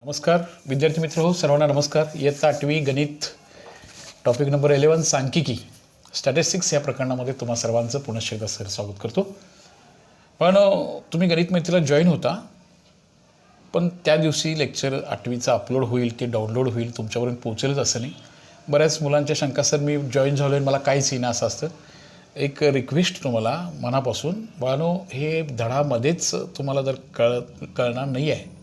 नमस्कार विद्यार्थी मित्र हो, सर्वांना नमस्कार. इयत्ता 8वी गणित टॉपिक नंबर 11 सांख्यिकी स्टॅटिस्टिक्स या प्रकरणामध्ये तुम्हा सर्वांचं पुनश्च एकदा स्वागत करतो. पण तुम्ही गणित मैत्रीला जॉईन होता, पण त्या दिवशी लेक्चर 8वीचा अपलोड होईल, ते डाउनलोड होईल, तुमच्यापर्यंत पोहोचेलच असं नाही. बऱ्याच मुलांच्या शंका, सर मी जॉईन झालो आहे मला काहीच येईना असं असतं. एक रिक्वेस्ट तुम्हाला मनापासून, बाळांनो, हे धडामध्येच तुम्हाला जर कळणार नाही आहे,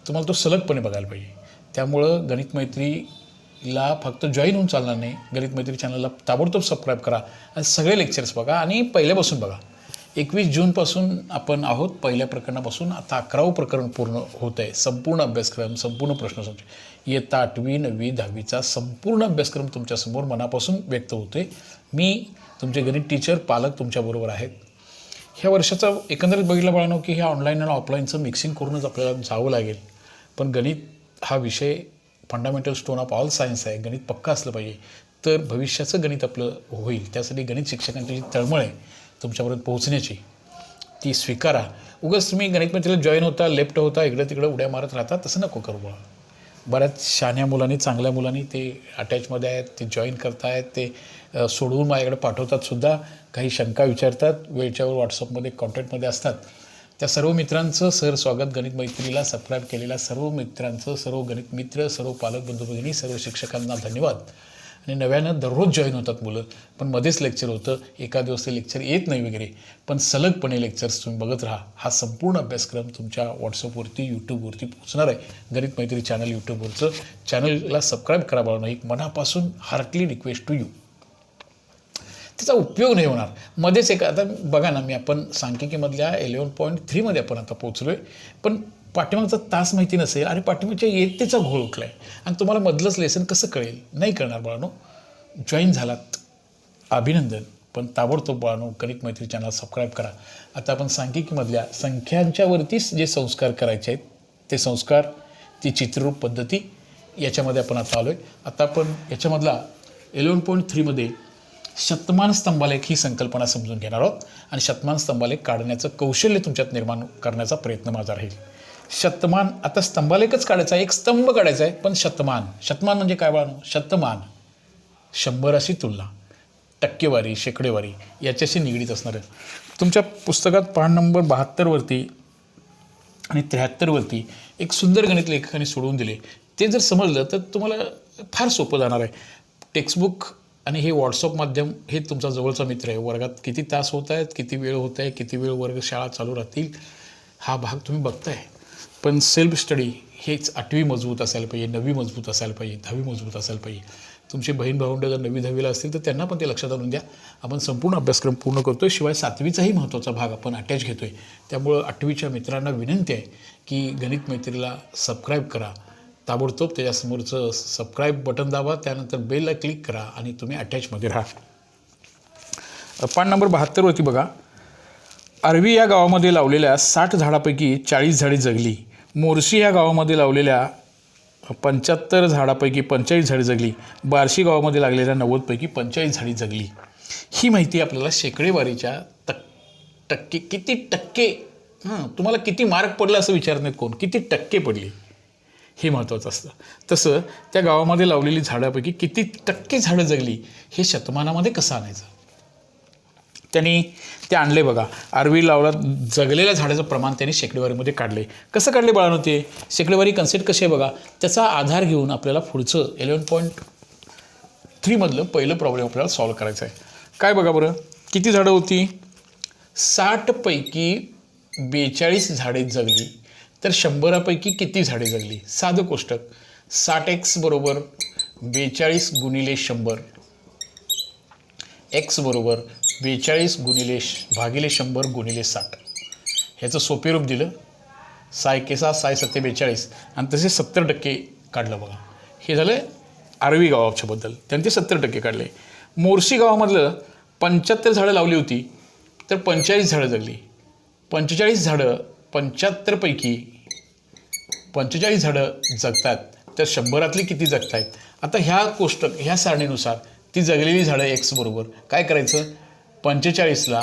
तुम्हाला तो सलगपणे बघायला पाहिजे. त्यामुळं गणित मैत्रीला फक्त जॉईन होऊन चालणार नाही. गणित मैत्री चॅनलला ताबडतोब सबस्क्राईब करा आणि सगळे लेक्चर्स बघा आणि पहिल्यापासून बघा. 21 जूनपासून आपण आहोत, पहिल्या प्रकरणापासून आता 11वं प्रकरण पूर्ण होत आहे. संपूर्ण अभ्यासक्रम, संपूर्ण प्रश्नसंच, इयत्ता 8वी 9वी 10वीचा संपूर्ण अभ्यासक्रम तुमच्यासमोर मनापासून व्यक्त होते. मी तुमचे गणित टीचर, पालक तुमच्याबरोबर आहेत. ह्या वर्षाचा एकंदरीत बघितलं बाळांनो की ह्या ऑनलाईन आणि ऑफलाईनचं मिक्सिंग करूनच आपल्याला जावं लागेल. पण गणित हा विषय fundamental stone of all science आहे. गणित पक्का असलं पाहिजे तर भविष्याचं गणित आपलं होईल. त्यासाठी गणित शिक्षकांची जी तळमळ आहे तुमच्यापर्यंत पोहोचण्याची, ती स्वीकारा. उगाच तुम्ही गणित मैत्रीला जॉईन होता, लेफ्ट होता, इकडं तिकडं उड्या मारत राहता, तसं नको करू बा. बऱ्याच शहाण्या मुलांनी, चांगल्या मुलांनी ते अटॅचमध्ये आहेत, ते जॉईन करतायत, ते सोडवून माझ्याकडे पाठवतात सुद्धा, काही शंका विचारतात, वेळच्यावर व्हॉट्सअपमध्ये कॉन्टॅक्टमध्ये असतात. त्या सर्व मित्रांचं सर स्वागत. गणित मैत्रीला सबस्क्राईब केलेल्या सर्व मित्रांचं, सर्व गणित मित्र, सर्व पालक बंधू भगिनी, सर्व शिक्षकांना धन्यवाद. आणि नव्यानं दररोज जॉईन होतात मुलं, पण मध्येच लेक्चर होतं, एका दिवस ते लेक्चर येत नाही वगैरे, पण सलगपणे लेक्चर्स तुम्ही बघत राहा. हा संपूर्ण अभ्यासक्रम तुमच्या व्हॉट्सअपवरती, यूट्यूबवरती पोहोचणार आहे. गणित मैत्री चॅनल यूट्यूबवरचं, चॅनलला सबस्क्राईब करा बाळांनो. एक मनापासून हार्टली रिक्वेस्ट टू यू. त्याचा उपयोग नाही होणार मध्येच. एक आता बघा ना, आपण सांख्यिकीमधल्या 11.3 आपण आता पोहोचलो आहे, पण पाठीमागचा तास माहिती नसेल आणि पाठीमागच्या इयत्तेचा घोळ उठला आहे आणि तुम्हाला मधलंच लेसन कसं कळेल? नाही कळणार बाळांनो. जॉईन झालात अभिनंदन, पण ताबडतोब बाळांनो गणित मैत्री चॅनल सबस्क्राईब करा. आता आपण सांख्यिकीमधल्या संख्यांच्यावरतीच जे संस्कार करायचे आहेत, ते संस्कार, ती चित्ररूप पद्धती, याच्यामध्ये आपण आता आलो आहे. आता आपण याच्यामधला 11.3 शतमान स्तंभालेख ही संकल्पना समजून घेणार आहोत आणि शतमान स्तंभालेख काढण्याचं कौशल्य तुमच्यात निर्माण करण्याचा प्रयत्न माझा राहील. शतमान, आता स्तंभालेखच काढायचा आहे, एक स्तंभ काढायचा आहे, पण शतमान, शतमान म्हणजे काय बाळांनो? शतमान, 100शी तुलना, टक्केवारी, शेकडेवारी याच्याशी निगडीत असणार आहे. तुमच्या पुस्तकात पान नंबर 72वरती आणि 73वरती एक सुंदर गणित लेखकाने सोडवून दिले. ते जर समजलं तर तुम्हाला फार सोपं जाणार आहे. टेक्स्टबुक आणि हे व्हॉट्सअप माध्यम हे तुमचा जवळचा मित्र आहे. वर्गात किती तास होत आहेत, किती वेळ होत आहे, किती वेळ वर्ग शाळा चालू राहतील, हा भाग तुम्ही बघताय. पण सेल्फ स्टडी हेच 8वी मजबूत असायला पाहिजे, 9वी मजबूत असायला पाहिजे, 10वी मजबूत असायला पाहिजे. तुमचे बहीण भावंड जर 9वी 10वीला असतील तर त्यांना पण ते लक्षात आणून द्या. आपण संपूर्ण अभ्यासक्रम पूर्ण करतो आहे, शिवाय 7वीचाही महत्त्वाचा भाग आपण अटॅच घेतो आहे. त्यामुळं 8वीच्या मित्रांना विनंती आहे की गणित मैत्रीला सबस्क्राईब करा. ताबडतोब त्याच्यासमोरचं सबस्क्राईब बटन दाबा, त्यानंतर बेलला क्लिक करा आणि तुम्ही अटॅचमध्ये राहा. पान नंबर 72वरती बघा. आर्वी या गावामध्ये लावलेल्या 60 झाडापैकी 40 झाडे जगली. मोर्शी या गावामध्ये लावलेल्या 75 झाडापैकी 45 झाडे जगली. बार्शी गावामध्ये लागलेल्या 90 पैकी 45 झाडी जगली. ही माहिती आपल्याला शेकडेवारीच्या टक्के, किती टक्के, तुम्हाला किती मार्क पडला असं विचारत नाहीत कोण, किती टक्के पडले हे महत्त्वाचं असतं. तसं त्या गावामध्ये लावलेली झाडापैकी किती टक्के झाडं जगली हे शतमानामध्ये कसं आणायचं? त्यांनी ते आणले बघा. आर्वी लावला जगलेल्या झाडाचं प्रमाण त्यांनी शेकडेवारीमध्ये काढले. कसं काढले बाळांनो? ते शेकडेवारी कन्सेप्ट कशी आहे बघा, त्याचा आधार घेऊन आपल्याला पुढचं 11.3 मधलं पहिलं प्रॉब्लेम आपल्याला सॉल्व करायचं आहे. काय बघा बरं, किती झाडं होती? 60 पैकी 42 झाडे जगली. तर 100पैकी किती झाडे जगली? साधं कोष्टक, 60x बरोबर 42 गुणिले 100, x बरोबर 42 गुणिले भागिले 100 गुणिले 60. ह्याचं सोपे रूप दिलं, 6 एके 6, 6 7 42 आणि तसे 70% काढलं बघा. हे झालं आर्वी गावाच्याबद्दल, त्यांनी ते 70% काढले. मोर्शी गावामधलं 75 झाडं लावली होती, तर 45 झाडं जगली. 45 झाडं 75 पैकी 45 झाडं जगतात, तर 100रातली किती जगत आहेत? आता ह्या कोष्टक, ह्या सारणीनुसार ती जगलेली झाडं x बरोबर काय करायचं? 45ला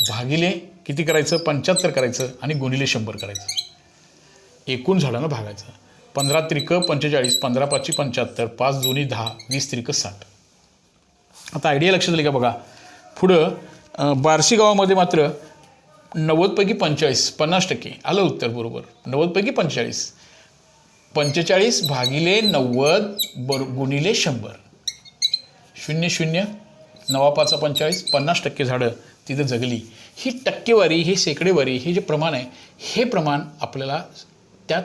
भागिले किती करायचं? 75 करायचं आणि गुणिले 100 करायचं. एकूण झाडांना भागायचं. 15 त्रिक 45, 15 पाची 75, 5 दोन्ही 10, 20 त्रिक 60. आता आयडिया लक्षात आली का बघा. पुढं बार्शी गावामध्ये मात्र 90 पैकी 45, 50% आलं उत्तर बरोबर. 90 पैकी 45, 45 भागिले 90 गुणिले 100, 0 0 9 5 45, 50% झाडं तिथं जगली. ही टक्केवारी, ही शेकडेवारी, हे जे प्रमाण आहे, हे प्रमाण आपल्याला त्या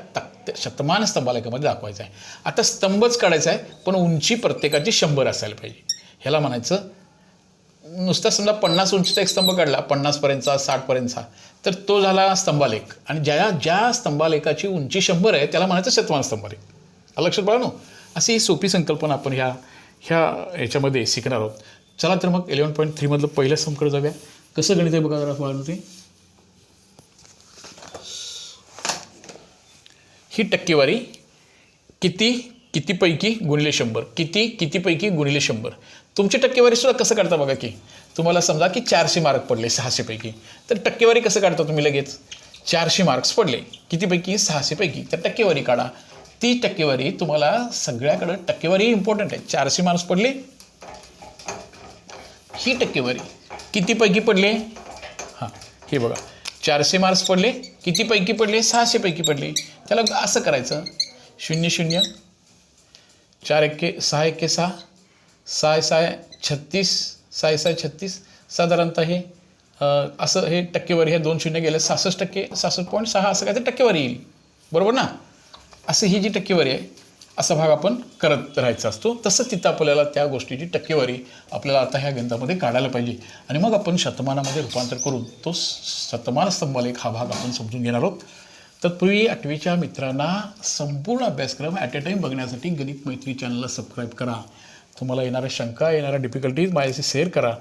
शतमान स्तंभालेखामध्ये दाखवायचं आहे. आता स्तंभच काढायचा आहे, पण उंची प्रत्येकाची 100 असायला पाहिजे. ह्याला म्हणायचं, नुसता समजा 50 उंचीचा एक स्तंभ काढला, 50पर्यंतचा, 60पर्यंतचा, तर तो झाला स्तंभालेख. आणि ज्या स्तंभालेखाची उंची 100 आहे त्याला म्हणायचं शतमान स्तंभालेख. लक्षात बाळांनो, अशी ही सोपी संकल्पना आपण ह्याच्यामध्ये शिकणार आहोत. चला तर मग 11.3 मधलं पहिल्या समकडे जाऊया. कसं गणित आहे बघा जरा बाळांनो. ते ही टक्केवारी कितीपैकी गुणिले 100, कितीपैकी गुणिले 100. तुमची टक्केवारी सुद्धा कसं काढता बघा की, तुम्हाला समजा की 400 मार्क पडले 600 पैकी, तर टक्केवारी कसं काढता तुम्ही लगेच. 400 मार्क्स पडले कितीपैकी, 600 पैकी, तर टक्केवारी काढा. ती टक्केवारी तुम्हाला सगळ्याकडं, टक्केवारी इम्पॉर्टंट आहे. 400 मार्क्स पडले, ही टक्केवारी कितीपैकी पडले, हां हे बघा 400 मार्क्स पडले, कितीपैकी पडले, 600 पैकी पडले. त्याला असं करायचं, 0 0 4 1 6 1 6, 6 6 36, 6 6 36, साधारणतः हे असं हे टक्केवारी, ह्या 2 शून्य गेले 66%, 66.6 असं काय तर टक्केवारी येईल, बरोबर ना. असं ही जी टक्केवारी आहे, असा भाग आपण करत राहायचा असतो. तसं तिथं आपल्याला त्या गोष्टीची टक्केवारी आपल्याला आता ह्या गणितामध्ये काढायला पाहिजे. आणि मग आपण शतमानामध्ये रूपांतर करून तो शतमान स्तंभालेख हा भाग आपण समजून घेणार आहोत. तत्पूर्वी 8वीच्या मित्रांना संपूर्ण अभ्यासक्रम ॲट ए टाईम बघण्यासाठी गणित मैत्री चॅनलला सबस्क्राईब करा. तुम्हाला येणाऱ्या शंका, येणाऱ्या डिफिकल्टीज माझ्याशी शेअर करा.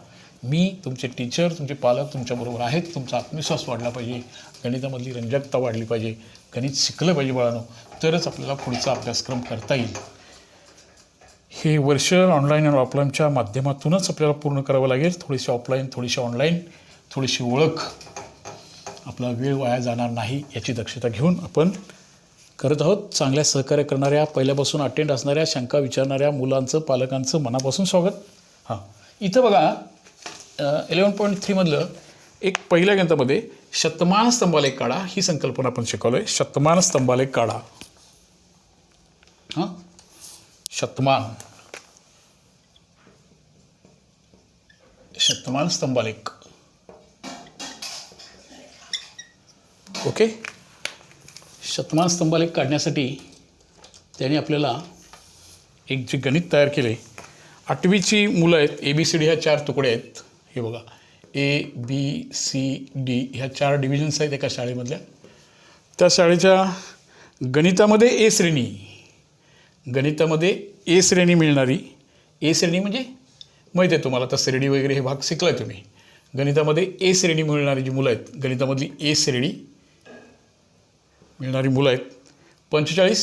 मी तुमचे टीचर, तुमचे पालक तुमच्याबरोबर आहेत. तुमचा आत्मविश्वास वाढला पाहिजे, गणितामधली रंजकता वाढली पाहिजे, गणित शिकलं पाहिजे बाळांनो, तरच आपल्याला पुढचा अभ्यासक्रम करता येईल. हे वर्ष ऑनलाईन आणि ऑफलाईनच्या माध्यमातूनच आपल्याला पूर्ण करावं लागेल. थोडीशी ऑफलाईन, थोडीशी ऑनलाईन, थोडीशी ओळख, आपला वेळ वाया जाणार नाही याची दक्षता घेऊन आपण करत आहोत. चांगल्या सहकार्य करणाऱ्या, पहिल्यापासून अटेंड असणाऱ्या, शंका विचारणाऱ्या मुलांचं, पालकांचं मनापासून स्वागत. हां, इथं बघा 11.3 मधलं एक पहिल्या गणितामध्ये शतमान स्तंभालेख काढा ही संकल्पना आपण शिकवलं आहे. शतमान स्तंभालेख काढा. हां, शतमान स्तंभालेख. ओके. शतमान स्तंभालेख काढण्यासाठी त्याने आपल्याला एक जे गणित तयार केले, 8वीची मुलं आहेत, ABCD ह्या 4 तुकडे आहेत. हे बघा, ABCD ह्या 4 डिव्हिजन्स आहेत एका शाळेमधल्या. त्या शाळेच्या गणितामध्ये ए श्रेणी, गणितामध्ये ए श्रेणी मिळणारी, ए श्रेणी म्हणजे माहीत आहे तुम्हाला, तर श्रेणी वगैरे हे भाग शिकलाय तुम्ही. गणितामध्ये ए श्रेणी मिळणारी जी मुलं आहेत, गणितामधली ए श्रेणी मिळणारी मुलं आहेत 45.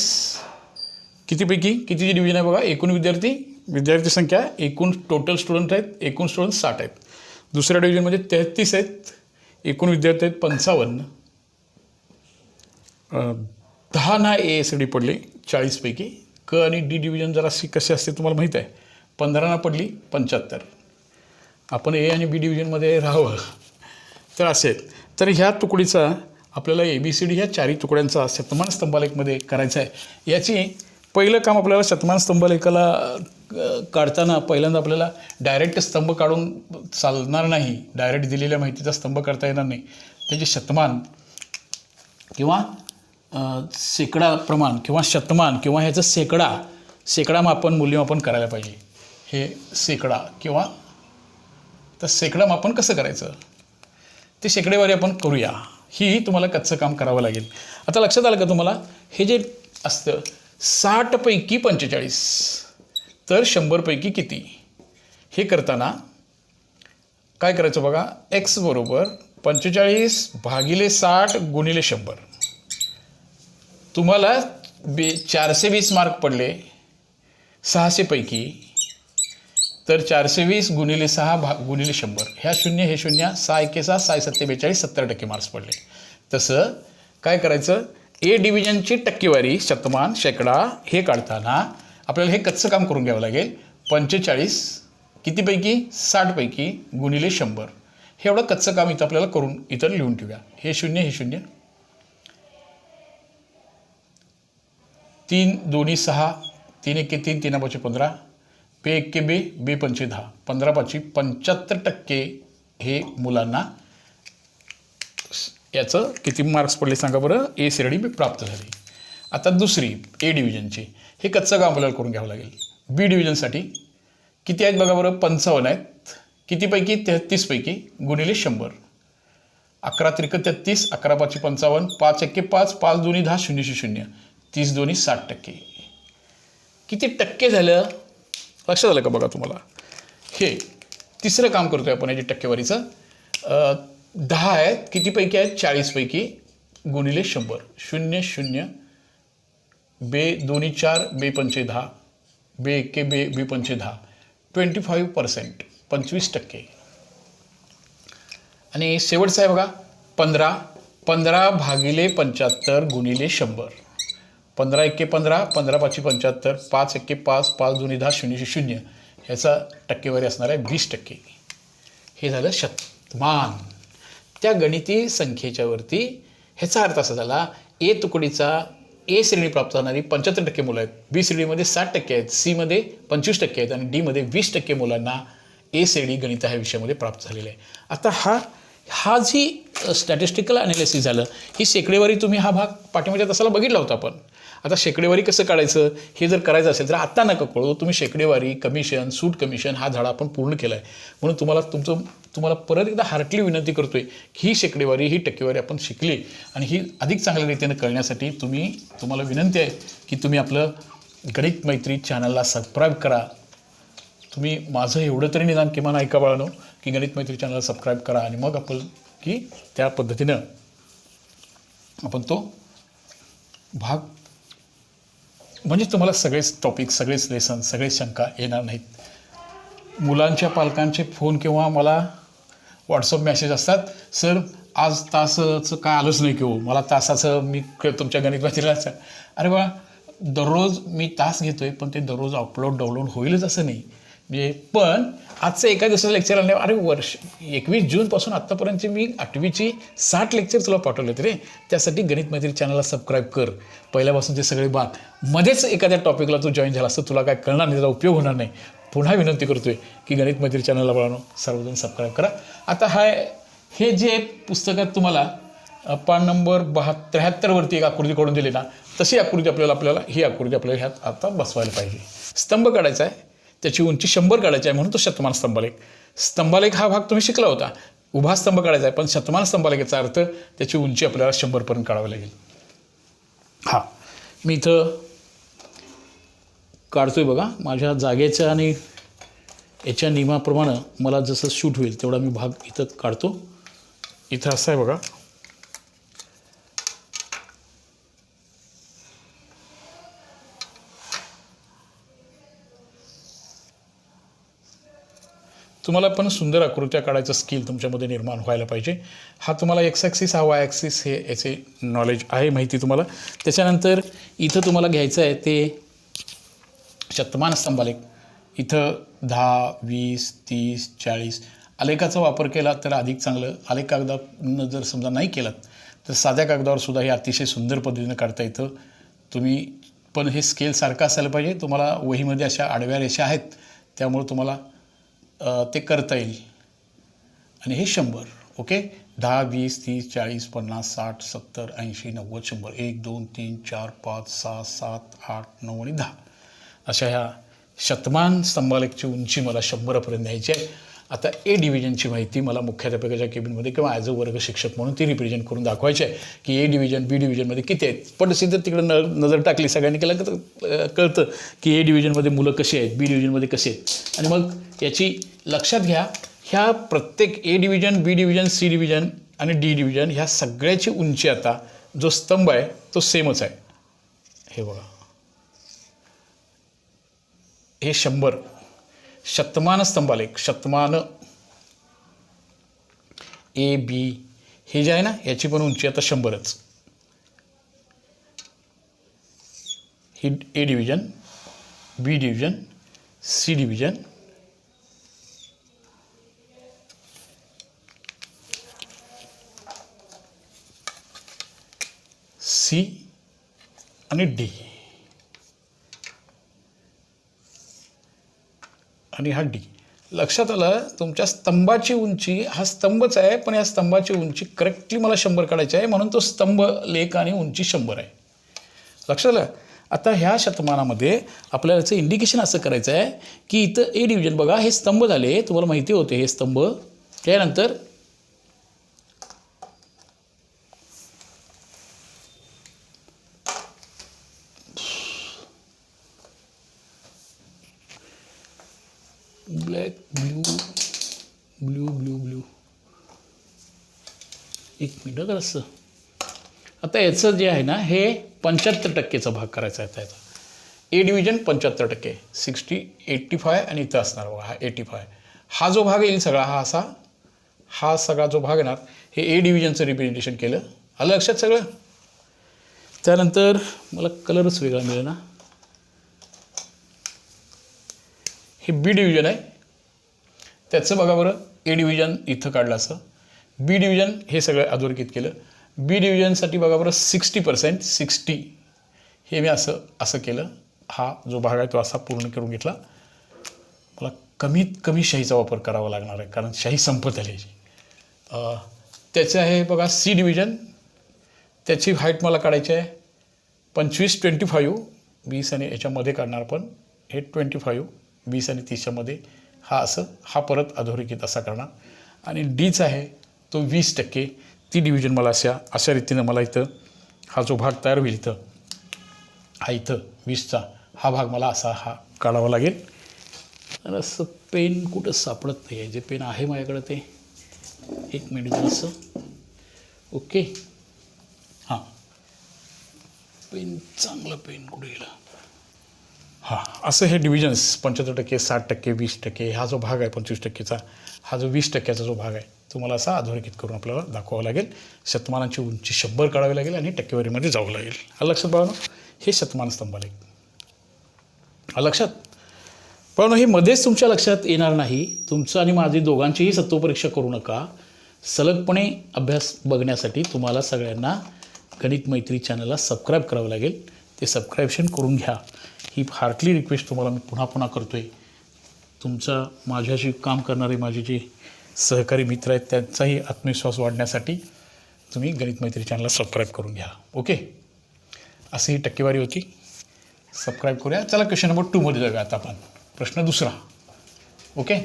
कितीपैकी कितीची डिव्हिजन आहे बघा, एकूण विद्यार्थी संख्या, एकूण टोटल स्टुडंट आहेत, एकूण स्टुडंट 60 आहेत. दुसऱ्या डिव्हिजनमध्ये 33 आहेत, एकूण विद्यार्थी आहेत 55. 10 ना ASD पडले 40 पैकी. क आणि डी डिव्हिजन जरा कशी असते तुम्हाला माहीत आहे. 15 ना पडली 75. आपण ए आणि बी डिव्हिजनमध्ये राहावं तर असे आहेत. तर ह्या तुकडीचा आपल्याला ABCD ह्या 4 तुकड्यांचा शतमान स्तंभालेखमध्ये करायचा आहे. याची पहिलं काम आपल्याला शतमान स्तंभालेखाला काढताना पहिल्यांदा आपल्याला डायरेक्ट स्तंभ काढून चालणार नाही, डायरेक्ट दिलेल्या माहितीचा स्तंभ करता येणार नाही. त्याचे शतमान किंवा शेकडा प्रमाण किंवा शतमान किंवा ह्याचं शेकडा मापन, मूल्यमापन करायला पाहिजे. हे शेकडा किंवा तर शेकडा मापन कसं करायचं ते शेकडेवारी आपण करूया. ही तुम्हाला कच्चं काम करावं लागेल. आता लक्षात आलं का तुम्हाला, हे जे असतं 60 पैकी 45 तर 100 पैकी किती, हे करताना काय करायचं बघा. x बरोबर 45 भागिले 60 गुणिले 100. तुम्हाला 420 मार्क पडले 600 पैकी, तर 420 गुणिले 6 गुणिले 100. ह्या 0 हे 0, 6 1 6, 6 7 42, 70% मार्क्स पडले. तसं काय करायचं, ए डिव्हिजनची टक्केवारी शतमान शेकडा हे काढताना आपल्याला हे कच्चं काम करून घ्यावं लागेल. 45 कितीपैकी 60 पैकी गुणिले 100 हे एवढं कच्चं काम इथं आपल्याला करून इथं लिहून ठेवूया. हे 0 हे 0 3 2 6 3 1 3 3 5 15 बे 1 बे बे 5 10 15 5 75% हे मुलांना याचं किती मार्क्स पडले सांगा बरं. ए श्रेणी प्राप्त झाली. आता दुसरी ए डिव्हिजनची हे कच्चं काम आपल्याला करून घ्यावं लागेल. बी डिव्हिजनसाठी किती आहेत बघा बरं. 55 आहेत. कितीपैकी 33 पैकी गुणिले 100 11 त्रिक 33 11 5 55 5 1 5 5 2 10 0 0 30 2 60%. किती टक्के झालं लक्षात आलं का बघा तुम्हाला. हे तिसरं काम करतोय आपण याची टक्केवारीचं. 10 आहेत. कितीपैकी आहेत 40 पैकी गुणिले 100 0 0 बे 2 4 बे 5 10 बे 1 बे बे 5 10 25% 25%. आणि शेवटचं आहे बघा 15 15 भागिले 75 गुणिले 100 15 1 15 15 5 75 5 1 5 5 2 10 0 0 ह्याचा टक्केवारी असणार आहे 20%. हे झालं शतमान. त्या गणिती संख्येच्या वरती ह्याचा अर्थ असा झाला ए तुकडीचा ए श्रेणी प्राप्त होणारी 75% मुलं आहेत. बी श्रेणीमध्ये 60% आहेत. सीमध्ये 25% आहेत आणि डीमध्ये 20% मुलांना ए श्रेणी गणित ह्या विषयामध्ये प्राप्त झालेले आहे. आता हा जी स्टॅटिस्टिकल ॲनालिसिस झालं ही शेकडेवारी तुम्ही हा भाग पाठीमागच्या तासाला बघितला होता. पण आता शेकडेवारी कसं काढायचं हे जर करायचं असेल तर आता नका कळू. तुम्ही शेकडेवारी कमिशन सूट कमिशन हा धडा आपण पूर्ण केला आहे. म्हणून तुम्हाला परत एकदा हार्टली विनंती करतोय की ही शेकडेवारी ही टक्केवारी आपण शिकली आणि ही अधिक चांगल्या रीतीने कळण्यासाठी तुम्हाला विनंती आहे की तुम्ही आपलं गणित मैत्री चॅनलला सबस्क्राईब करा. तुम्ही माझं एवढं तरी निदान किमान ऐका बाळानो की गणित मैत्री चॅनलला सबस्क्राईब करा आणि मग आपण की त्या पद्धतीनं आपण तो भाग म्हणजे तुम्हाला सगळेच टॉपिक सगळेच लेसन सगळेच शंका येणार नाहीत. मुलांच्या पालकांचे फोन किंवा मला व्हॉट्सअप मेसेज असतात. सर आज तासाचं काय आलंच नाही की हो मला तासाचं मी तुमच्या गणित मैत्रीला. अरे बा दररोज मी तास घेतो आहे पण ते दररोज अपलोड डाउनलोड होईलच असं नाही. म्हणजे पण आजचं एका दिवसाचं लेक्चर आलं अरे 21 जूनपासून आत्तापर्यंतचे मी 8वीची 60 लेक्चर तुला पाठवले रे. त्यासाठी गणित मैत्री चॅनलला सबस्क्राईब कर. पहिल्यापासून ते सगळे बात मध्येच एखाद्या टॉपिकला तू जॉईन झाला असतं तुला काय कळणार नाही, त्याचा उपयोग होणार नाही. पुन्हा विनंती करतोय की गणित मैत्री चॅनलला बघानो सर्वजण सबस्क्राईब करा. आता हे जे पुस्तकात तुम्हाला पान नंबर 73 वरती एक आकृती काढून दिली ना तशी आकृती आपल्याला ही आकृती आपल्याला ह्यात आता बसवायला पाहिजे. स्तंभ काढायचा आहे त्याची उंची 100 काढायची आहे म्हणून तो शतमान स्तंभालेख. स्तंभालेख हा भाग तुम्ही शिकला होता. उभा स्तंभ काढायचा आहे पण शतमान स्तंभालेखाचा अर्थ त्याची उंची आपल्याला 100 काढावी लागेल. हां मी इथं काढतोय बघा माझ्या जागेच्या आणि याच्या नियमाप्रमाणे मला जसं शूट होईल तेवढा मी भाग इथं काढतो. इथं असं आहे बघा. तुम्हाला पण सुंदर आकृत्या काढायचं स्किल तुमच्यामध्ये निर्माण व्हायला पाहिजे. हा तुम्हाला एक्स ॲक्सिस हा वाय ॲक्सिस हे याचे नॉलेज आहे माहिती तुम्हाला. त्याच्यानंतर इथं तुम्हाला घ्यायचं आहे ते शतमान स्तंभालेख. इथं 10 20 30 40 आलेखाचा वापर केला तर अधिक चांगलं. आलेख कागदानं जर समजा नाही केलात तर साध्या कागदावर सुद्धा हे अतिशय सुंदर पद्धतीनं काढता येतं. तुम्ही पण हे स्केल सारखं असायला पाहिजे. तुम्हाला वहीमध्ये अशा आडव्या रेषा आहेत त्यामुळे तुम्हाला ते करता येईल. आणि हे 100 ओके. 10 20 30 40 50 60 70 80 90 100 1 2 3 4 5 6 7 8 9 आणि 10 अशा ह्या शतमान स्तंभालेखची उंची मला 100पर्यंत द्यायची आहे. आता ए डिव्हिजनची माहिती मला मुख्याध्यापकाच्या केबिनमध्ये किंवा ॲज अ वर्ग शिक्षक म्हणून ती रिप्रेझेंट करून दाखवायची आहे की ए डिव्हिजन बी डिव्हिजनमध्ये किती आहेत. पण सिद्ध तिकडे नजर टाकली सगळ्यांनी केलं कळतं की ए डिव्हिजनमध्ये मुलं कशी आहेत बी डिव्हिजनमध्ये कसे आहेत. आणि मग याची लक्षात घ्या ह्या प्रत्येक ए डिव्हिजन बी डिव्हिजन सी डिव्हिजन आणि डी डिव्हिजन ह्या सगळ्याची उंची आता जो स्तंभ आहे तो सेमच आहे. हे बघा हे 100 शतमान स्तंभालेख शतमान ए बी हे जे आहे ना याची पण उंची आता 100च. ही ए डिव्हिजन, बी डिव्हिजन, सी डिव्हिजन, सी आणि डी आणि हा डी. लक्षात आलं तुमच्या स्तंभाची उंची, हा स्तंभच आहे पण या स्तंभाची उंची करेक्टली मला 100 काढायची आहे म्हणून तो स्तंभ लेख आणि उंची 100 आहे. लक्षात आलं. आता ह्या शतमानामध्ये आपल्याला याचं इंडिकेशन असं करायचं आहे की इथं ए डिव्हिजन बघा, हे स्तंभ झाले, तुम्हाला माहिती होते हे स्तंभ. त्यानंतर black blue blue blue blue, एक मिनटं तर असं. आता याचं जे आहे ना हे 75% भाग करायचा आहे त्याचा. ए डिव्हिजन 75%, 60, 85 आणि इथं असणार बघा हा 85. हा जो भाग येईल सगळा हा असा, हा सगळा जो भाग येणार हे ए डिव्हिजनचं रिप्रेझेंटेशन केलं. आलं लक्षात सगळं. त्यानंतर मला कलरच वेगळा मिळेल ना. हे बी डिव्हिजन आहे, त्याचं बघा बरं. ए डिव्हिजन इथं काढलं असं, बी डिव्हिजन हे सगळं अधोरेखित केलं. बी डिव्हिजनसाठी बघा बरं 60%, 60 हे मी असं केलं. हा जो भाग आहे तो असा पूर्ण करून घेतला. मला कमीत कमी शाईचा वापर करावा लागणार आहे कारण शाई संपत आली याची. त्याचं आहे बघा सी डिव्हिजन, त्याची हाईट मला काढायची आहे 25, 25, 20 आणि याच्यामध्ये काढणार पण हे 25, 20 आणि 30च्या मध्ये. हा परत अधोरेखित असा करणार. आणि डीचा आहे तो 20%. ती डिव्हिजन मला अशा रीतीनं मला इथं हा जो भाग तयार होईल इथं, हा इथं 20चा हा भाग मला असा हा काढावा लागेल. आणि असं पेन कुठं सापडत नाही आहे, जे पेन आहे माझ्याकडं ते. एक मिनिट असं. ओके. हां, पेन चांगलं पेन कुठे गेला. हां, असं हे डिव्हिजन्स 75%, 60%, 20%, हा जो भाग आहे 25%चा, हा जो 20%चा जो भाग आहे तो मला असा अधोरेखित करून आपल्याला दाखवावं लागेल. शतमानांची उंची 100 काढावी लागेल आणि टक्केवारीमध्ये जावं लागेल. हा लक्षात बाळांनो, हे शतमान स्तंभालेख. हा लक्षात. पण हे मध्येच तुमच्या लक्षात येणार नाही. तुमचं आणि माझी दोघांचीही सत्वपरीक्षा करू नका. सलगपणे अभ्यास बघण्यासाठी तुम्हाला सगळ्यांना गणित मैत्री चॅनलला सबस्क्राईब करावं लागेल. ते सबस्क्राईबशन करून घ्या. ही हार्टली रिक्वेस्ट तुम्हाला मी पुन्हा पुन्हा करतो आहे. तुमचा माझ्याशी काम करणारे माझे जे सहकारी मित्र आहेत त्यांचाही आत्मविश्वास वाढण्यासाठी तुम्ही गणित मैत्री चॅनलला सबस्क्राईब करून घ्या. ओके. अशी ही टक्केवारी होती. सबस्क्राईब करूया. चला क्वेश्चन नंबर 2मध्ये जाऊया आता आपण. प्रश्न दुसरा. ओके.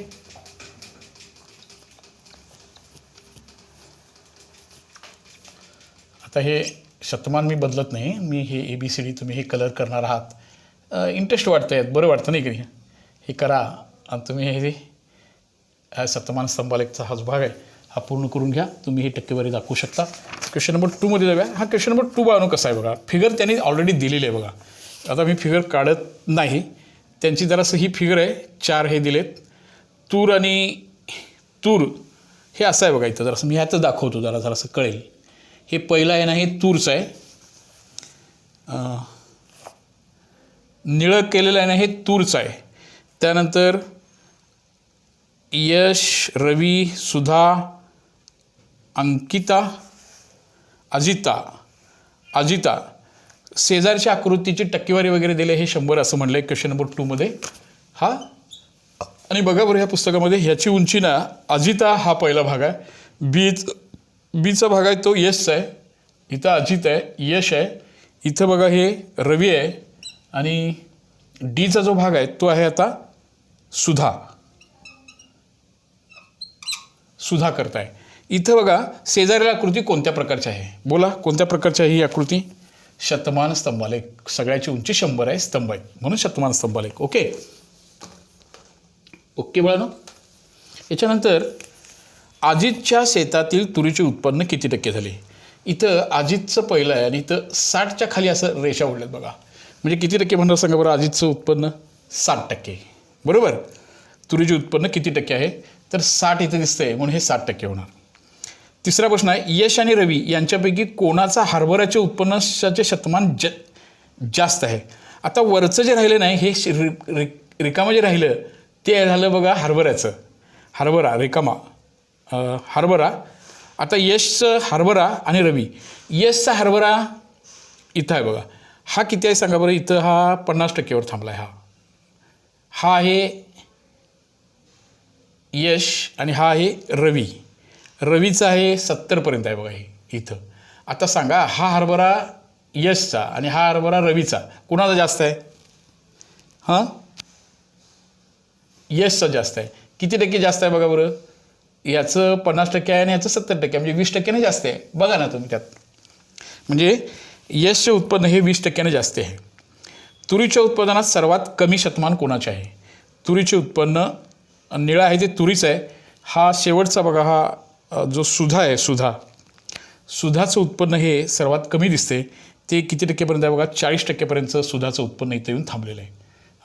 आता हे शतमान मी बदलत नाही. मी हे ABCD तुम्ही हे कलर करणार आहात. इंटरेस्ट वाटतं आहे, बरं वाटतं नाही की हे करा. आणि तुम्ही हे हा शतमान स्तंभालेखचा हा जो भाग आहे हा पूर्ण करून घ्या. तुम्ही हे टक्केवारी दाखवू शकता. क्वेश्चन नंबर 2मध्ये जाऊया. हा क्वेश्चन नंबर 2 बाळांनो कसा आहे बघा. फिगर त्यांनी ऑलरेडी दिलेली आहे बघा. आता मी फिगर काढत नाही. त्यांची जरासं ही फिगर आहे. 4 हे दिलेत. तूर आणि तूर हे असं आहे बघा. इथं जरासं मी ह्याचं दाखवतो जरासं कळेल. हे पहिलं आहे ना हे तूरचं आहे. निळं केलेलं आहे ना हे तूरचं आहे. त्यानंतर यश, रवी, सुधा, अंकिता, अजिता शेजारच्या आकृतीची टक्केवारी वगैरे दिले. हे 100 असं म्हणलं आहे क्वेश्चन नंबर 2मध्ये. हा आणि बघा बरं ह्या पुस्तकामध्ये ह्याची उंची ना अजिता हा पहिला भाग आहे. बीचा भाग आहे तो यशचा आहे. इथं अजित आहे, यश आहे. इथं बघा हे रवी आहे. आणि डीचा जो भाग आहे तो आहे आता सुधा करताय. इथं बघा शेजारील आकृती कोणत्या प्रकारची आहे. बोला कोणत्या प्रकारची आहे ही आकृती. शतमान स्तंभालेख. सगळ्याची उंची 100 आहे. स्तंभ आहेत म्हणून शतमान स्तंभालेख. ओके. ओके बाळांनो. याच्यानंतर अजितच्या शेतातील तुरीचे उत्पन्न किती टक्के झाले. इथं अजितचं पहिलं आहे आणि इथं 60च्या खाली असं रेषा ओढल्यात बघा. म्हणजे किती टक्के म्हणणार सांगा बरं. अजितचं उत्पन्न 60%. बरोबर. तुरीचे उत्पन्न किती टक्के आहे तर 60 इथं दिसतंय म्हणून हे 60% होणार. तिसरा प्रश्न आहे यश आणि रवी यांच्यापैकी कोणाचा हरभऱ्याचे उत्पन्नाचे शतमान जास्त आहे. आता वरचं जे राहिलं नाही हे रिकामं जे राहिलं ते झालं बघा हरभऱ्याचं. हरभरा रिकामा हरभरा. आता यशचं हरभरा आणि रवी. यशचा हरभरा इथं आहे बघा. हा किती आहे सांगा बरं. इथं हा 50%वर थांबला आहे. हा आहे यश आणि हा आहे रवी. रवीचा आहे 70% आहे बघा हे इथं. आता सांगा हा हरभरा यशचा आणि हा हरभरा रवीचा कुणाचा जास्त आहे. हां यशचा जास्त आहे. किती टक्के जास्त आहे बघा बरं. याचं 50% आहे आणि याचं 70% म्हणजे 20%ने जास्त आहे. बघा ना तुम्ही त्यात. म्हणजे यशचे उत्पन्न हे 20%ने जास्त आहे. तुरीच्या उत्पादनात सर्वात कमी शतमान कोणाचे आहे. तुरीचे उत्पन्न निळा आहे ते तुरीचं आहे. हा शेवटचा बघा हा जो सुधा आहे सुधाचं उत्पन्न हे सर्वात कमी दिसते. ते किती टक्केपर्यंत आहे बघा. 40%पर्यंतचं सुधाचं उत्पन्न इथं येऊन थांबलेलं आहे.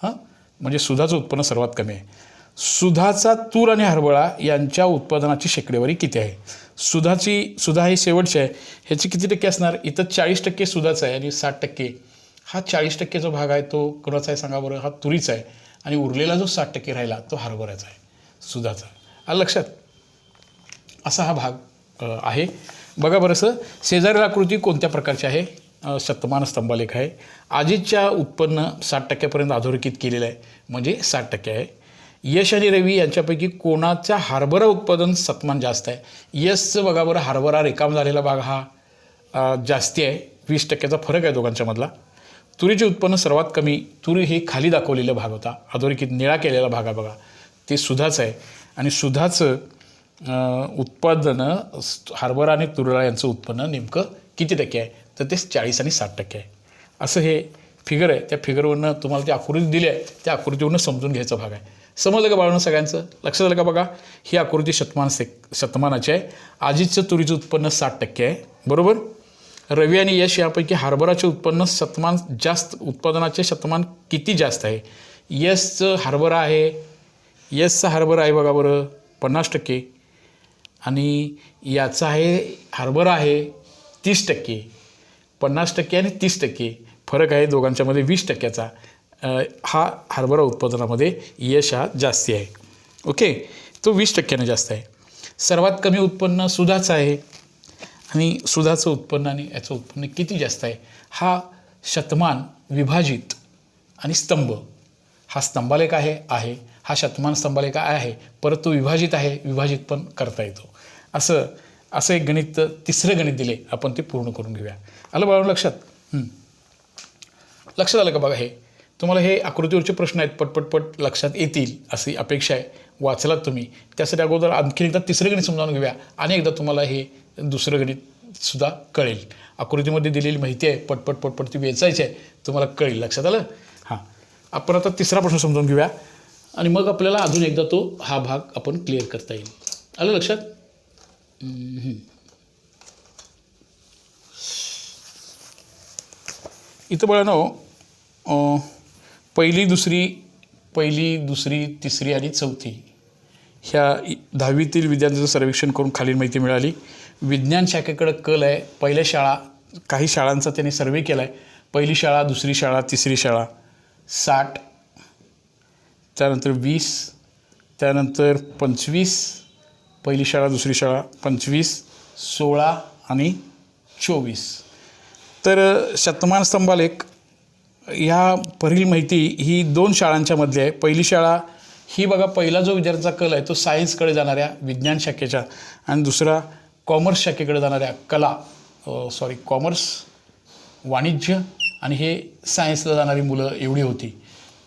हां म्हणजे सुधाचं उत्पन्न सर्वात कमी आहे. सुधाचा तूर आणि हरभरा यांच्या उत्पादनाची शेकडेवारी किती आहे. सुधा ही शेवटची आहे. ह्याची किती टक्के असणार. इथं 40% सुधाचा आहे आणि 60% हा 40% जो भाग आहे तो कोणाचा आहे सांगा बरं. हा तुरीचा आहे आणि उरलेला जो 60% राहिला तो हरभऱ्याचा आहे सुधाचा. आलं लक्षात. असा हा भाग आहे बघा बरंसं. शेजारील आकृती कोणत्या प्रकारची आहे. शतमान स्तंभालेख आहे. आजीच्या उत्पन्न 60%पर्यंत अधोरेखित केलेलं आहे म्हणजे 60% आहे. यश आणि रवी यांच्यापैकी कोणाचा हरभरा उत्पादन शतमान जास्त आहे. यशचं बघा बरं हरभरा रिकाम झालेला भाग हा जास्ती आहे. 20%चा फरक आहे दोघांच्या मधला. तुरीचे उत्पन्न सर्वात कमी. तुरी हे खाली दाखवलेला भाग होता. अधोरेखित निळा केलेला भाग आहे बघा ते सुधाचं आहे. आणि सुधाचं उत्पादन हरभरा आणि तुरीला यांचं उत्पन्न नेमकं किती टक्के आहे तर ते 40 आणि 60% आहे. असं हे फिगर आहे. त्या फिगरवरनं तुम्हाला ती आकृती दिली आहे त्या आकृतीवरनं समजून घ्यायचा भाग आहे. समजलं का बाळांनो सगळ्यांचं. लक्षात आलं का बघा. ही आकृती शतमानाची आहे. आजीचं तुरीचं उत्पन्न 60% आहे बरोबर. रवी आणि यश यापैकी हरभराचे उत्पन्न शतमान जास्त. उत्पादनाचे शतमान किती जास्त आहे. यशचं हरभरा आहे. यशचा हरभरा आहे बघा बरं 50% आणि याचा आहे हरभरा आहे 30%. 50% आणि 30% फरक आहे दोघांच्यामध्ये 20%चा. हा हरभरा उत्पादनामध्ये यश हा जास्ती आहे. ओके तो 20%ने जास्त आहे. सर्वात कमी उत्पन्न सुधाचं आहे आणि सुधाचं उत्पन्न आणि याचं उत्पन्न किती जास्त आहे. हा शतमान विभाजित आणि स्तंभ. हा स्तंभालेख आहे. हा शतमान स्तंभालेख आहे परत तो विभाजित आहे. विभाजित पण करता येतो. असं एक गणित तिसरं गणित दिले आपण ते पूर्ण करून घेऊया. आलं बाळांनो लक्षात. लक्षात आलं का बघा. हे तुम्हाला हे आकृतीवरचे प्रश्न आहेत पटपट लक्षात येतील अशी अपेक्षा आहे. वाचलात तुम्ही. त्यासाठी अगोदर आणखी एकदा तिसरं गणित समजावून घेऊया आणि एकदा तुम्हाला हे दुसरं गणितसुद्धा कळेल. आकृतीमध्ये दिलेली माहिती आहे पटपट ती वेचायची आहे तुम्हाला कळेल. लक्षात आलं. हां आपण आता तिसरा प्रश्न समजावून घेऊया आणि मग आपल्याला अजून एकदा तो हा भाग आपण क्लिअर करता येईल. आलं लक्षात. इथं बाळांनो पहिली दुसरी तिसरी आणि चौथी ह्या 10वीतील विद्यार्थ्यांचं सर्वेक्षण करून खालील माहिती मिळाली. विज्ञान शाखेकडे कल आहे. पहिल्या शाळा काही शाळांचा त्यांनी सर्वे केला आहे. पहिली शाळा दुसरी शाळा तिसरी शाळा 60 त्यानंतर 20 त्यानंतर 25 पहिली शाळा दुसरी शाळा 25 16 आणि 24. तर शतमान स्तंभालेख ह्या पुढील माहिती ही 2 शाळांच्या मधली आहे. पहिली शाळा ही बघा पहिला जो विद्यार्थ्यांचा कल आहे तो सायन्सकडे जाणाऱ्या विज्ञान शाखेच्या आणि दुसरा कॉमर्स शाखेकडे जाणाऱ्या कॉमर्स वाणिज्य आणि हे सायन्सला जाणारी मुलं एवढी होती.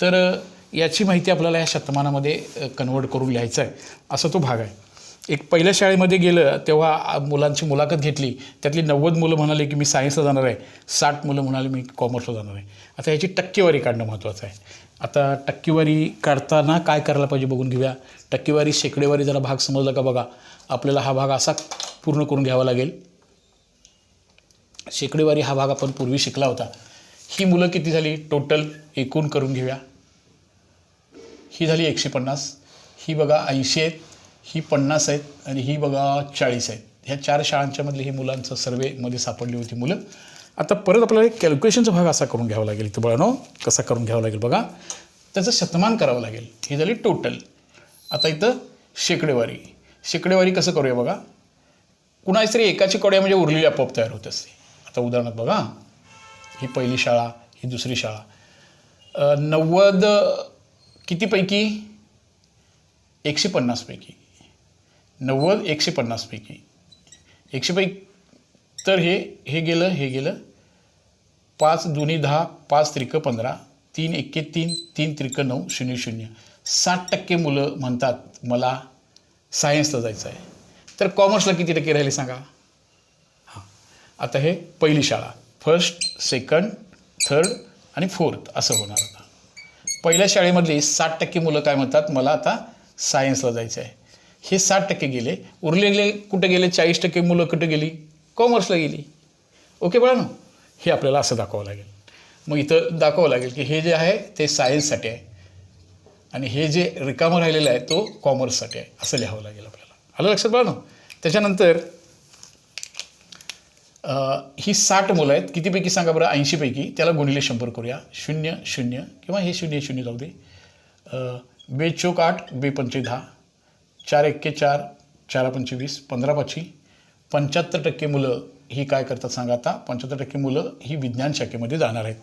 तर याची माहिती आपल्याला या शतमानामध्ये कन्वर्ट करून लिहायचं आहे असा तो भाग आहे. एक पहिल्या शाळेमध्ये गेलं तेव्हा मुलांची मुलाखत घेतली. त्यातली 90 मुलं म्हणाले की मी सायन्सला जाणार आहे. 60 मुलं म्हणाले मी कॉमर्सला जाणार आहे. आता याची टक्केवारी काढणं महत्त्वाचं आहे. आता टक्केवारी काढताना काय करायला पाहिजे बघून घेऊया. टक्केवारी शेकडेवारी जरा भाग समजला का बघा. आपल्याला हा भाग असा पूर्ण करून घ्यावा लागेल. शेकडेवारी हा भाग आपण पूर्वी शिकला होता. ही मुलं किती झाली टोटल एकूण करून घेऊया. ही झाली 150. ही बघा 80 आहेत. ही 50 आहेत आणि ही बघा 40 आहेत. ह्या 4 शाळांच्या मधली ही मुलांचं सर्वेमध्ये सापडली होती मुलं आता परत आपल्याला एक कॅल्क्युलेशनचा भाग असा करून घ्यावा लागेल इथं बाळांनो. कसा करून घ्यावा लागेल बघा, त्याचं शतमान करावं लागेल. ही झाली टोटल. आता इथं शेकडेवारी कसं करूया बघा. कुणाच तरी एकाची कड्या म्हणजे उरलेली आपोआप तयार होत असते. आता उदाहरणार्थ बघा, ही पहिली शाळा, ही दुसरी शाळा. 90 कितीपैकी? 150 पैकी. 90 150 पैकी 100 पैकी. तर हे गेलं 5 दुनी 10, 5 त्रिक 15, 3 एके 3, 3 त्रिक 9, 0 0. 60% मुलं म्हणतात मला सायन्सला जायचं आहे. तर कॉमर्सला किती टक्के राहिले सांगा. हां, आता हे पहिली शाळा, फर्स्ट, सेकंड, थर्ड आणि फोर्थ असं होणार. आता पहिल्या शाळेमधली 60% मुलं काय म्हणतात, मला आता सायन्सला जायचं आहे. हे 60% गेले. उरलेले कुठे गेले? 40% मुलं कुठे गेली? कॉमर्सला गेली. ओके बाळांनो, हे आपल्याला असं दाखवावं लागेल. मग इथं दाखवावं लागेल की हे जे आहे ते सायन्ससाठी आहे आणि हे जे रिकामं राहिलेलं आहे तो कॉमर्ससाठी आहे, असं लिहावं लागेल आपल्याला. आलं लक्षात बाळांनो. त्याच्यानंतर ही 60 मुलं आहेत. कितीपैकी सांगा बरं? 80 पैकी. त्याला गुणिले 100 करूया. 0 0 किंवा हे 0 0 जाऊ दे. 2 चौक 8, 2 पंचे 10, 4 एक्के 4, 4 पंचे 20, 15 पाची 75% मुलं ही काय करतात सांगा. आता 75% मुलं ही विज्ञान शाखेमध्ये जाणार आहेत.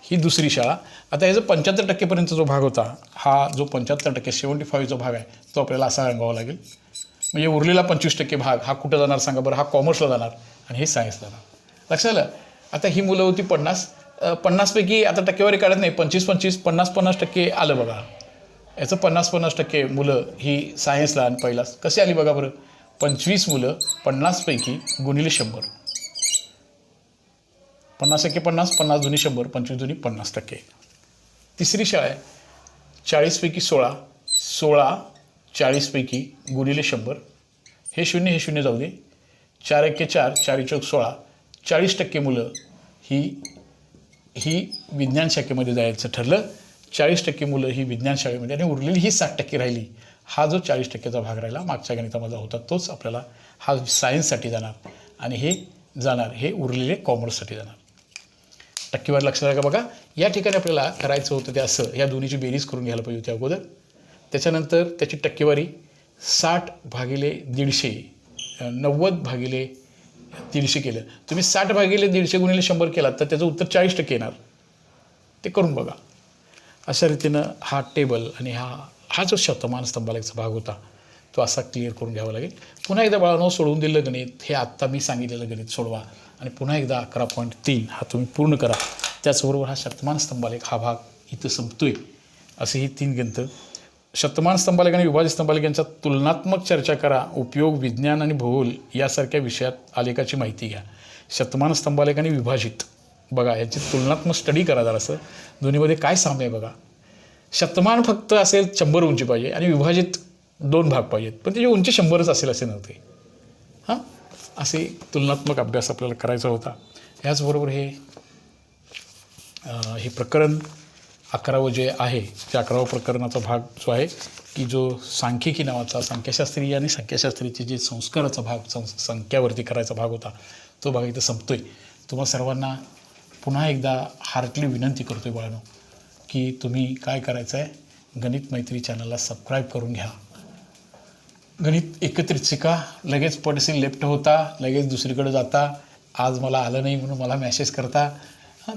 ही दुसरी शाळा. आता ह्याचा 75%पर्यंतचा जो भाग होता, हा जो 75% 75 जो भाग आहे तो आपल्याला असा रंगवावा लागेल. म्हणजे उरलेला 25% भाग हा कुठं जाणार सांगा बरं? हा कॉमर्सला जाणार आणि हे सायन्सला जाणार. लक्षात आलं. आता ही मुलं होती 50 पैकी. आता टक्केवारी काढत नाही. 25 50% आलं बघा. याचं 50% मुलं ही सायन्सला आणि पहिला कशी आली बघा बरं. 25 मुलं 50 पैकी गुणिले 100. 50 एके 50, 50 दुनी 100, 25 दुनी 50%. तिसरी शाळा आहे 40 पैकी 16, 16 40 पैकी गुणिले 100. हे 0 हे 0 जाऊ दे. 4 एके 4, 4 चौक 16, 40% मुलं ही विज्ञान शाखेमध्ये जायचं ठरलं. 40% मुलं ही विज्ञान शाळेमध्ये आणि उरलेली ही 60% राहिली. हा जो 40%चा भाग राहिला मागच्या गणितामधला होता तोच आपल्याला हा सायन्ससाठी जाणार आणि हे जाणार हे उरलेले कॉमर्ससाठी जाणार. टक्केवारी लक्षात आहे का बघा. या ठिकाणी आपल्याला करायचं होतं ते असं, या दोन्हीची बेरीज करून घ्यायला पाहिजे होती अगोदर. त्याच्यानंतर त्याची टक्केवारी 60 भागिले 150, 90 भागिले 150 केलं. तुम्ही 60 भागिले 150 गुणिले 100 केलात तर त्याचं उत्तर 40% येणार. ते करून बघा. अशा रीतीनं हा टेबल आणि हा जो शतमान स्तंभालेखचा भाग होता तो असा क्लिअर करून घ्यावा लागेल. पुन्हा एकदा बाळांनो सोडवून दिलेलं गणित हे आत्ता मी सांगितलेलं गणित सोडवा आणि पुन्हा एकदा 11.3 हा तुम्ही पूर्ण करा. त्याचबरोबर हा शतमान स्तंभालेख हा भाग इथं संपतोय. असे ही 3 गणितं. शतमान स्तंभालेख आणि विभाजित स्तंभालेख यांचा तुलनात्मक चर्चा करा. उपयोग विज्ञान आणि भूगोल यासारख्या विषयात आलेखाची माहिती घ्या. शतमान स्तंभालेख आणि विभाजित बघा याची तुलनात्मक स्टडी करा जरासं. दोन्हीमध्ये काय साम्य आहे बघा. शतमान फक्त असेल 100 उंची पाहिजे आणि विभाजित 2 भाग पाहिजेत पण त्याची उंची 100च असेल असे नव्हते. हां, असे तुलनात्मक अभ्यास आपल्याला करायचा होता. याचबरोबर हे प्रकरण 11वं जे आहे त्या 11वं प्रकरणाचा भाग जो आहे की जो सांख्यिकी नावाचा संख्याशास्त्री आणि संख्याशास्त्रीचे जे संस्काराचा भाग संख्यावरती करायचा भाग होता तो भाग इथं संपतोय. तुम्हा सर्वांना पुन्हा एकदा हार्टली विनंती करतोय बाळांनो की तुम्ही काय करायचं आहे, गणित मैत्री चॅनलला सबस्क्राईब करून घ्या. गणित एकत्रित शिका. लगेच पडसी लेफ्ट होता, लगेच दुसरीकडे जाता, आज मला आलं नाही म्हणून मला मेसेज करता.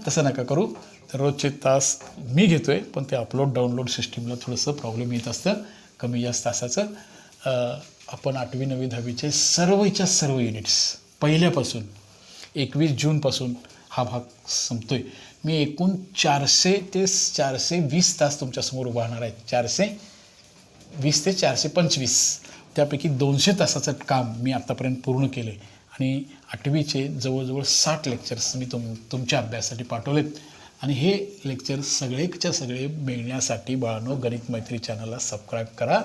तसं नका करू. तर रोजचे तास मी घेतो आहे पण ते अपलोड डाउनलोड सिस्टीमला थोडंसं प्रॉब्लेम येत असतं कमी जास्त तासाचं. आपण 8वी 9वी 10वीचे सर्वच्या सर्व युनिट्स पहिल्यापासून 21 जूनपासून हा भाग संपतो आहे. मी एकूण 400 ते 420 तास तुमच्यासमोर उभा राहणार आहे. 420 ते 425 त्यापैकी 200 तासाचं काम मी आत्तापर्यंत पूर्ण केलं आहे आणि 8वीचे जवळजवळ 60 लेक्चर्स मी तुमच्या अभ्यासासाठी पाठवलेत आणि हे लेक्चर सगळेच्या सगळे मिळण्यासाठी बाळांनो गणित मैत्री चॅनलला सबस्क्राईब करा.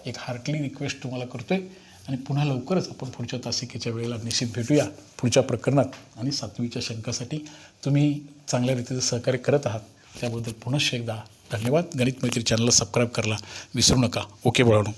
एक हार्टली रिक्वेस्ट तुम्हाला करतो आहे आणि पुन्हा लवकरच आपण पुढच्या तासिकेच्या वेळेला निश्चित भेटूया पुढच्या प्रकरणात. आणि 7वीच्या शंकासाठी तुम्ही चांगल्या रीतीचं सहकार्य करत आहात त्याबद्दल पुनश्च एकदा धन्यवाद. गणित मैत्री चॅनलला सबस्क्राईब करायला विसरू नका. ओके बाळांनो.